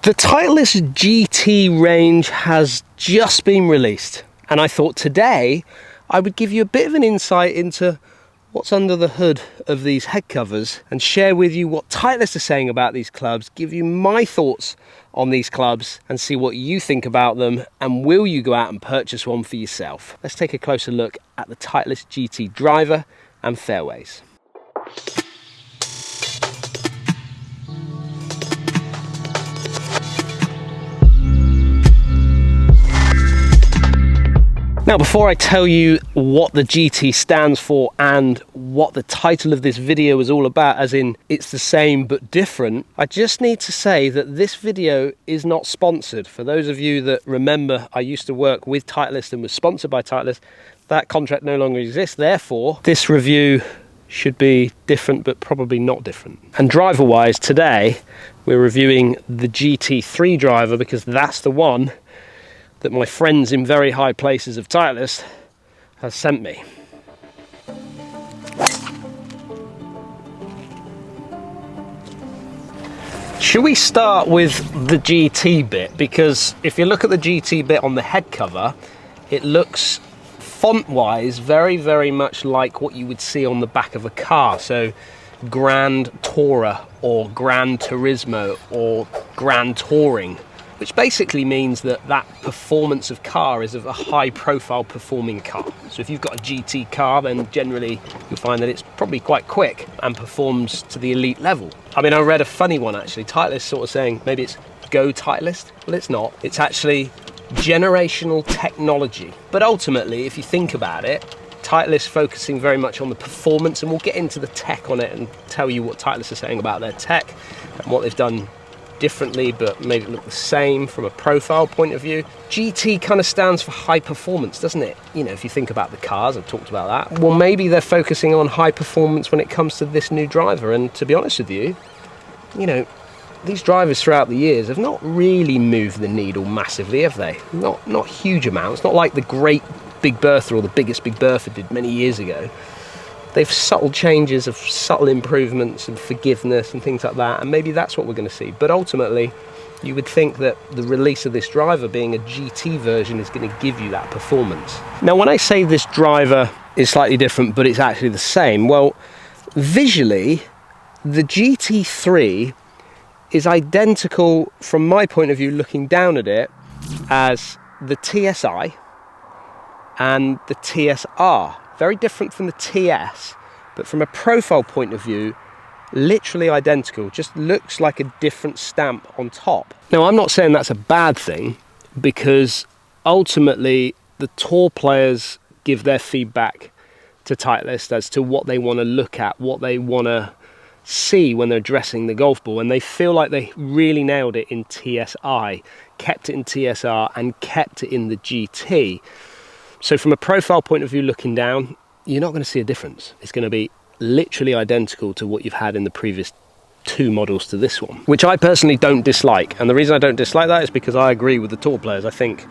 The Titleist GT range has just been released, and I thought today I would give you a bit of an insight into what's under the hood of these head covers and share with you what Titleist are saying about these clubs, give you my thoughts on these clubs and see what you think about them, and will you go out and purchase one for yourself. Let's take a closer look at the Titleist GT driver and fairways. Now, before I tell you what the GT stands for and what the title of this video is all about, as in it's the same but different, I just need to say that this video is not sponsored. For those of you that remember, I used to work with Titleist and was sponsored by Titleist. That contract no longer exists. Therefore, this review should be different, but probably not different. And driver-wise, today we're reviewing the GT3 driver because that's the one that my friends in very high places of Titleist has sent me. Should we start with the GT bit? Because if you look at the GT bit on the head cover, it looks font-wise very, very much like what you would see on the back of a car. So Grand Tourer or Gran Turismo or Grand Touring, which basically means that that performance of car is of a high profile performing car. So if you've got a GT car, then generally you'll find that it's probably quite quick and performs to the elite level. I mean, I read a funny one actually, Titleist sort of saying maybe it's Go Titleist. Well, it's not. It's actually generational technology. But ultimately, if you think about it, Titleist focusing very much on the performance, and we'll get into the tech on it and tell you what Titleist are saying about their tech and what they've done differently but made it look the same from a profile point of view. GT kind of stands for high performance, doesn't it? You know, if you think about the cars, I've talked about that. Well, maybe they're focusing on high performance when it comes to this new driver, and to be honest with you, you know, these drivers throughout the years have not really moved the needle massively, have they? Not huge amounts, not like the great Big Bertha or the biggest Big Bertha did many years ago. They've subtle changes of subtle improvements and forgiveness and things like that, and maybe that's what we're going to see. But ultimately, you would think that the release of this driver being a GT version is going to give you that performance. Now, when I say this driver is slightly different, but it's actually the same, well, visually, the GT3 is identical from my point of view, looking down at it, as the TSI and the TSR. Very different from the TS, but from a profile point of view, literally identical. Just looks like a different stamp on top. Now, I'm not saying that's a bad thing, because ultimately the tour players give their feedback to Titleist as to what they want to look at, what they want to see when they're dressing the golf ball, and they feel like they really nailed it in TSI, kept it in TSR and kept it in the GT. So from a profile point of view looking down, you're not going to see a difference. It's going to be literally identical to what you've had in the previous two models to this one, which I personally don't dislike. And the reason I don't dislike that is because I agree with the tour players. I think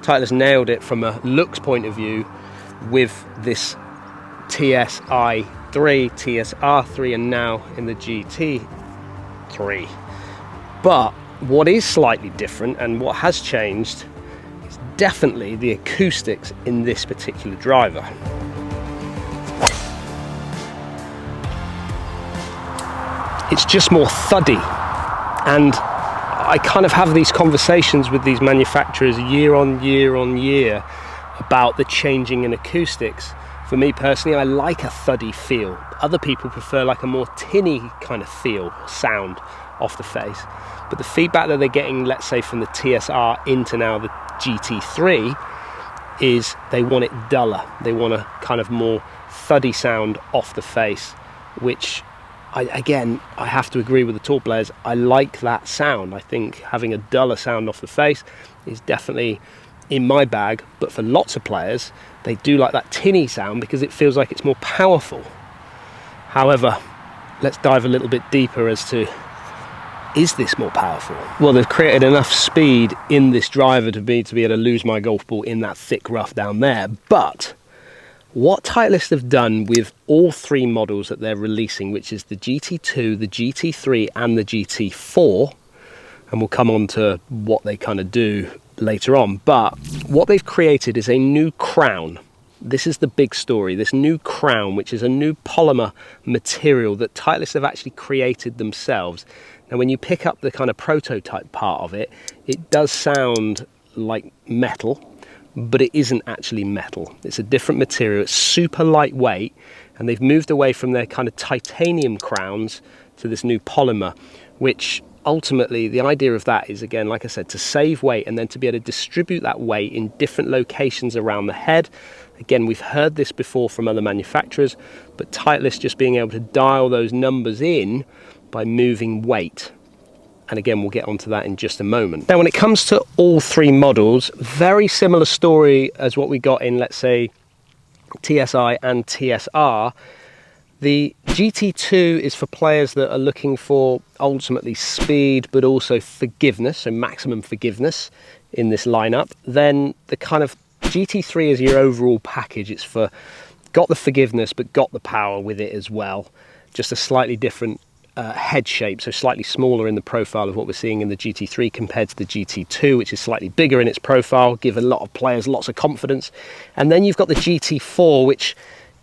Titleist nailed it from a looks point of view with this TSI3, TSR3, and now in the GT3. But what is slightly different and what has changed is definitely the acoustics in this particular driver. It's just more thuddy, and I kind of have these conversations with these manufacturers year on year on year about the changing in acoustics. For me personally, I like a thuddy feel. Other people prefer like a more tinny kind of feel, sound off the face. But the feedback that they're getting, let's say from the TSR into now the GT3, is they want it duller. They want a kind of more thuddy sound off the face, which I have to agree with the tour players. I like that sound. I think having a duller sound off the face is definitely in my bag, but for lots of players, they do like that tinny sound because it feels like it's more powerful. However, let's dive a little bit deeper as to, is this more powerful? Well, they've created enough speed in this driver to be able to lose my golf ball in that thick rough down there. But what Titleist have done with all three models that they're releasing, which is the GT2, the GT3 and the GT4, and we'll come on to what they kind of do later on. But what they've created is a new crown. This is the big story, this new crown, which is a new polymer material that Titleist have actually created themselves. Now when you pick up the kind of prototype part of it, it does sound like metal, but it isn't actually metal. It's a different material, it's super lightweight, and they've moved away from their kind of titanium crowns to this new polymer, which ultimately the idea of that is, again, like I said, to save weight and then to be able to distribute that weight in different locations around the head. Again, we've heard this before from other manufacturers, but Titleist just being able to dial those numbers in by moving weight. And again, we'll get onto that in just a moment. Now, when it comes to all three models, very similar story as what we got in, let's say, TSI and TSR. The GT2 is for players that are looking for ultimately speed, but also forgiveness, so maximum forgiveness in this lineup. Then the kind of GT3 is your overall package. It's for got the forgiveness, but got the power with it as well. Just a slightly different head shape, so slightly smaller in the profile of what we're seeing in the GT3 compared to the GT2, which is slightly bigger in its profile, give a lot of players lots of confidence. And then you've got the GT4, which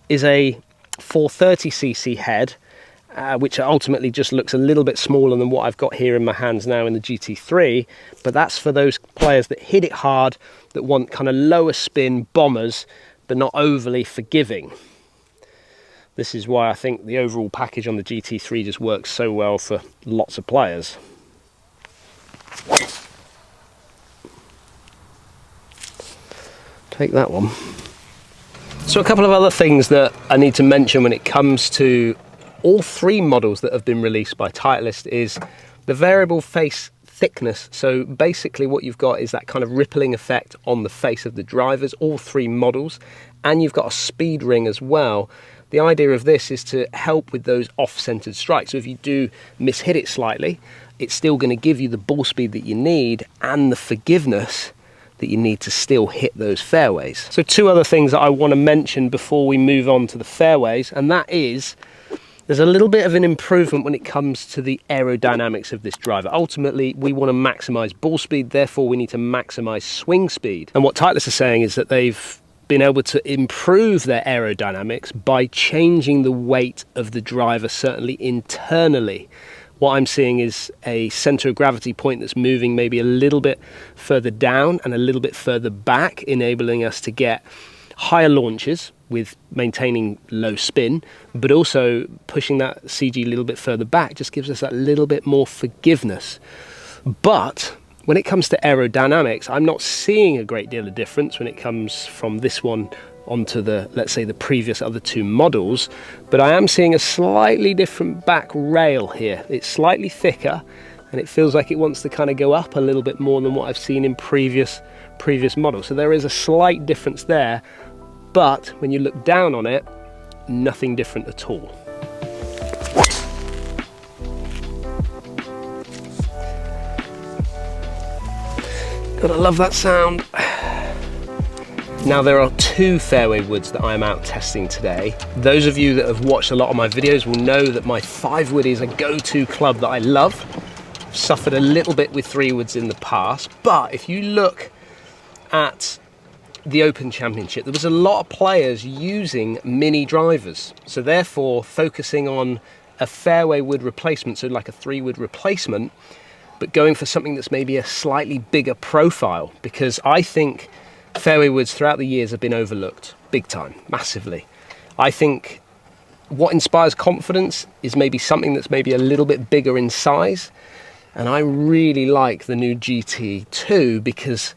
is a 430cc head, which ultimately just looks a little bit smaller than what I've got here in my hands now in the GT3, but that's for those players that hit it hard, that want kind of lower spin bombers, but not overly forgiving. This is why I think the overall package on the GT3 just works so well for lots of players. Take that one. So a couple of other things that I need to mention when it comes to all three models that have been released by Titleist is the variable face thickness. So basically what you've got is that kind of rippling effect on the face of the drivers, all three models, and you've got a speed ring as well. The idea of this is to help with those off-centered strikes. So if you do mishit it slightly, it's still going to give you the ball speed that you need and the forgiveness that you need to still hit those fairways. So two other things that I want to mention before we move on to the fairways, and that is there's a little bit of an improvement when it comes to the aerodynamics of this driver. Ultimately, we want to maximize ball speed, therefore we need to maximize swing speed. And what Titleist is saying is that they've been able to improve their aerodynamics by changing the weight of the driver, certainly internally. What I'm seeing is a center of gravity point that's moving maybe a little bit further down and a little bit further back, enabling us to get higher launches with maintaining low spin, but also pushing that CG a little bit further back just gives us that little bit more forgiveness. But when it comes to aerodynamics, I'm not seeing a great deal of difference when it comes from this one onto the, let's say, the previous other two models, but I am seeing a slightly different back rail here. It's slightly thicker and it feels like it wants to kind of go up a little bit more than what I've seen in previous models. So there is a slight difference there, but when you look down on it, nothing different at all. Gotta love that sound. Now there are two fairway woods that I'm out testing today. Those of you that have watched a lot of my videos will know that my 5-wood is a go-to club that I love. I've suffered a little bit with 3-woods in the past, but if you look at the Open Championship, there was a lot of players using mini drivers. So therefore focusing on a fairway wood replacement, so like a 3-wood replacement, but going for something that's maybe a slightly bigger profile, because I think fairway woods throughout the years have been overlooked big time, massively. I think what inspires confidence is maybe something that's maybe a little bit bigger in size, and I really like the new GT2 because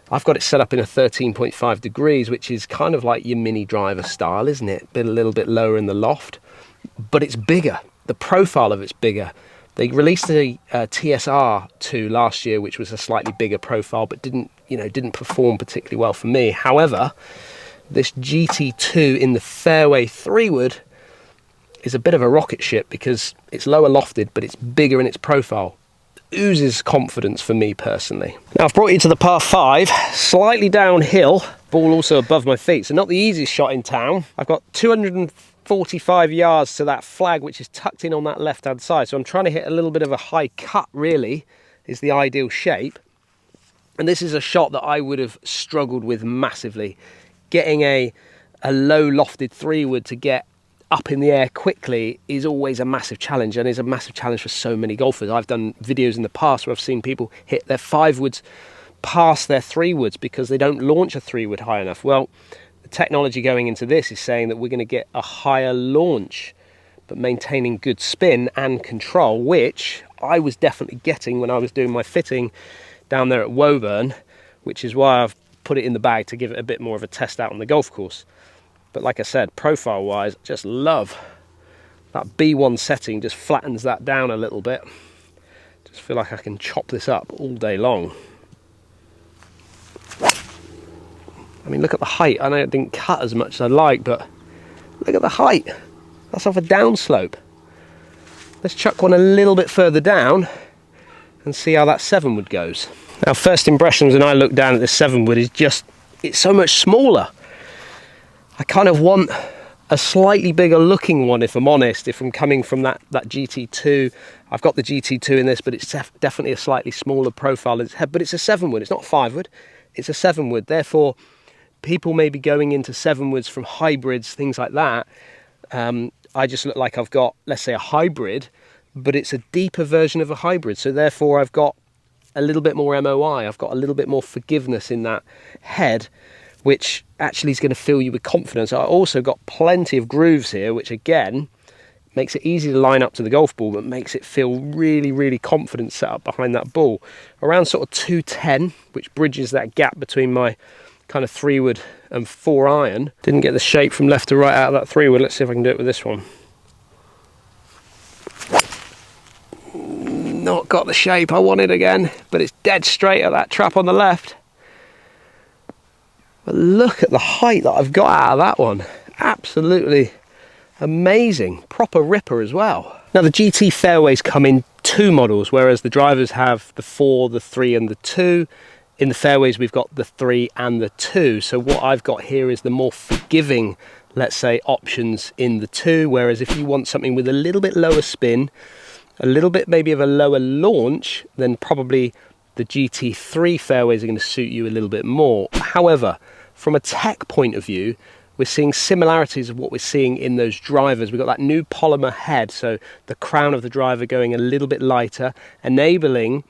I've got it set up in a 13.5 degrees, which is kind of like your mini driver style, isn't it? A little bit lower in the loft, but it's bigger. The profile of it's bigger. They released a TSR2 last year, which was a slightly bigger profile, but didn't perform particularly well for me. However, this GT2 in the fairway 3-wood is a bit of a rocket ship because it's lower lofted, but it's bigger in its profile. Oozes confidence for me personally. Now I've brought you to the par 5, slightly downhill, ball also above my feet, so not the easiest shot in town. I've got 245 yards to that flag, which is tucked in on that left hand side, so I'm trying to hit a little bit of a high cut really, is the ideal shape. And this is a shot that I would have struggled with massively. Getting a low lofted 3-wood to get up in the air quickly is always a massive challenge, and is a massive challenge for so many golfers. I've done videos in the past where I've seen people hit their 5-woods past their 3-woods because they don't launch a 3-wood high enough. Well, the technology going into this is saying that we're going to get a higher launch but maintaining good spin and control, which I was definitely getting when I was doing my fitting down there at Woburn, which is why I've put it in the bag to give it a bit more of a test out on the golf course. But like I said, profile wise, just love that B1 setting, just flattens that down a little bit. Just feel like I can chop this up all day long. I mean, look at the height. I know it didn't cut as much as I like, but look at the height. That's off a downslope. Let's chuck one a little bit further down and see how that 7-wood goes. Now, first impressions when I look down at this 7-wood is just, it's so much smaller. I kind of want a slightly bigger looking one, if I'm honest, if I'm coming from that GT2. I've got the GT2 in this, but it's definitely a slightly smaller profile in its head, but it's a 7-wood, it's not a 5-wood, it's a 7-wood. Therefore, people may be going into 7-woods from hybrids, things like that. I just look like I've got, let's say, a hybrid, but it's a deeper version of a hybrid. So therefore, I've got a little bit more MOI. I've got a little bit more forgiveness in that head, which actually is going to fill you with confidence. I also got plenty of grooves here, which again makes it easy to line up to the golf ball, but makes it feel really, really confident set up behind that ball. Around sort of 210, which bridges that gap between my kind of 3-wood and 4-iron. Didn't get the shape from left to right out of that 3-wood. Let's see if I can do it with this one. Not got the shape I wanted again, but it's dead straight at that trap on the left. But look at the height that I've got out of that one. Absolutely amazing. Proper ripper as well. Now, the GT fairways come in 2 models, whereas the drivers have the 4, the 3 and the 2. In the fairways, we've got the 3 and the 2. So what I've got here is the more forgiving, let's say, options in the 2. Whereas if you want something with a little bit lower spin, a little bit maybe of a lower launch, then probably the GT3 fairways are going to suit you a little bit more. However, from a tech point of view, we're seeing similarities of what we're seeing in those drivers. We've got that new polymer head, so the crown of the driver going a little bit lighter, enabling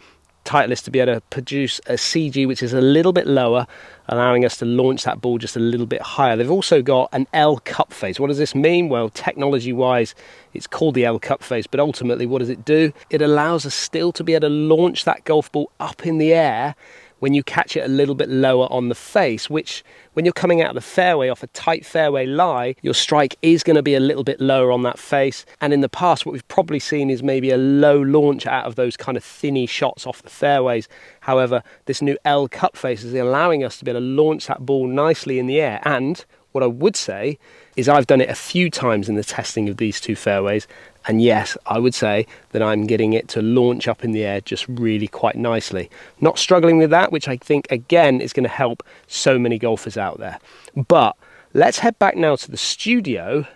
Titleist to be able to produce a CG which is a little bit lower, allowing us to launch that ball just a little bit higher. They've also got an L cup face. What does this mean? Well, technology wise, it's called the L cup face, but ultimately what does it do? It allows us still to be able to launch that golf ball up in the air when you catch it a little bit lower on the face, which when you're coming out of the fairway off a tight fairway lie, your strike is going to be a little bit lower on that face. And in the past, what we've probably seen is maybe a low launch out of those kind of thinny shots off the fairways. However, this new L cut face is allowing us to be able to launch that ball nicely in the air. And what I would say is I've done it a few times in the testing of these 2 fairways. And yes, I would say that I'm getting it to launch up in the air just really quite nicely. Not struggling with that, which I think, again, is going to help so many golfers out there. But let's head back now to the studio,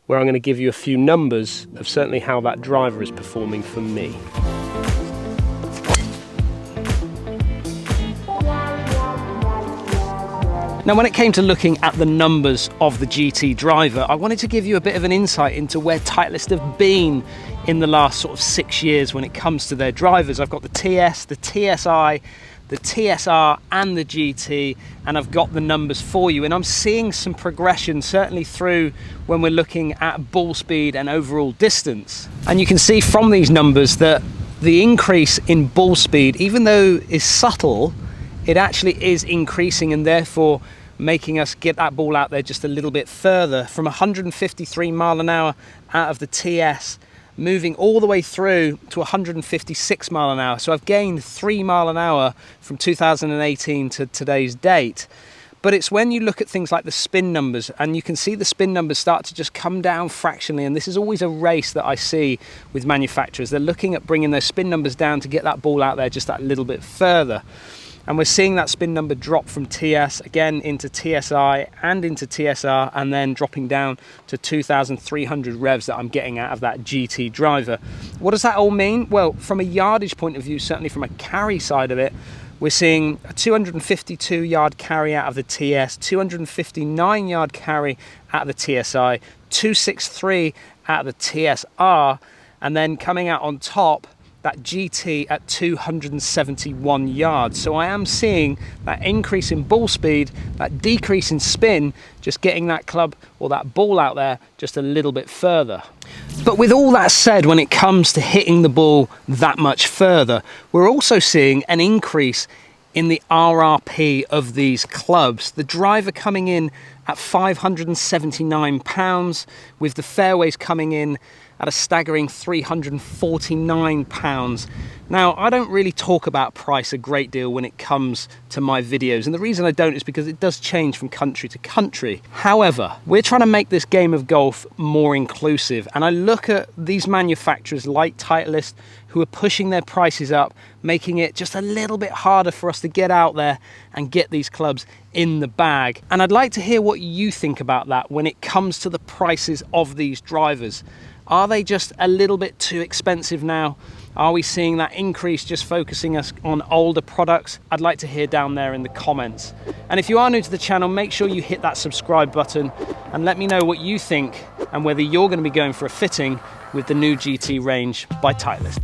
where I'm going to give you a few numbers of certainly how that driver is performing for me. Now, when it came to looking at the numbers of the GT driver, I wanted to give you a bit of an insight into where Titleist have been in the last sort of 6 years when it comes to their drivers. I've got the TS, the TSI, the TSR and the GT, and I've got the numbers for you. And I'm seeing some progression, certainly through when we're looking at ball speed and overall distance. And you can see from these numbers that the increase in ball speed, even though is subtle, it actually is increasing, and therefore making us get that ball out there just a little bit further, from 153 mile an hour out of the TS, moving all the way through to 156 mile an hour. So I've gained 3 mile an hour from 2018 to today's date. But it's when you look at things like the spin numbers, and you can see the spin numbers start to just come down fractionally, and this is always a race that I see with manufacturers. They're looking at bringing their spin numbers down to get that ball out there just that little bit further. And we're seeing that spin number drop from TS again into TSI and into TSR, and then dropping down to 2,300 revs that I'm getting out of that GT driver. What does that all mean? Well, from a yardage point of view, certainly from a carry side of it, we're seeing a 252 yard carry out of the TS, 259 yard carry out of the TSI, 263 out of the TSR, and then coming out on top, that GT at 271 yards. So I am seeing that increase in ball speed, that decrease in spin, just getting that club or that ball out there just a little bit further. But with all that said, when it comes to hitting the ball that much further, we're also seeing an increase in the RRP of these clubs. The driver coming in at £579, with the fairways coming in at a staggering £349. Now, I don't really talk about price a great deal when it comes to my videos, and the reason I don't is because it does change from country to country. However, we're trying to make this game of golf more inclusive, and I look at these manufacturers like Titleist who are pushing their prices up, making it just a little bit harder for us to get out there and get these clubs in the bag. And I'd like to hear what you think about that when it comes to the prices of these drivers. Are they just a little bit too expensive now? Are we seeing that increase just focusing us on older products? I'd like to hear down there in the comments. And if you are new to the channel, make sure you hit that subscribe button and let me know what you think and whether you're going to be going for a fitting with the new GT range by Titleist.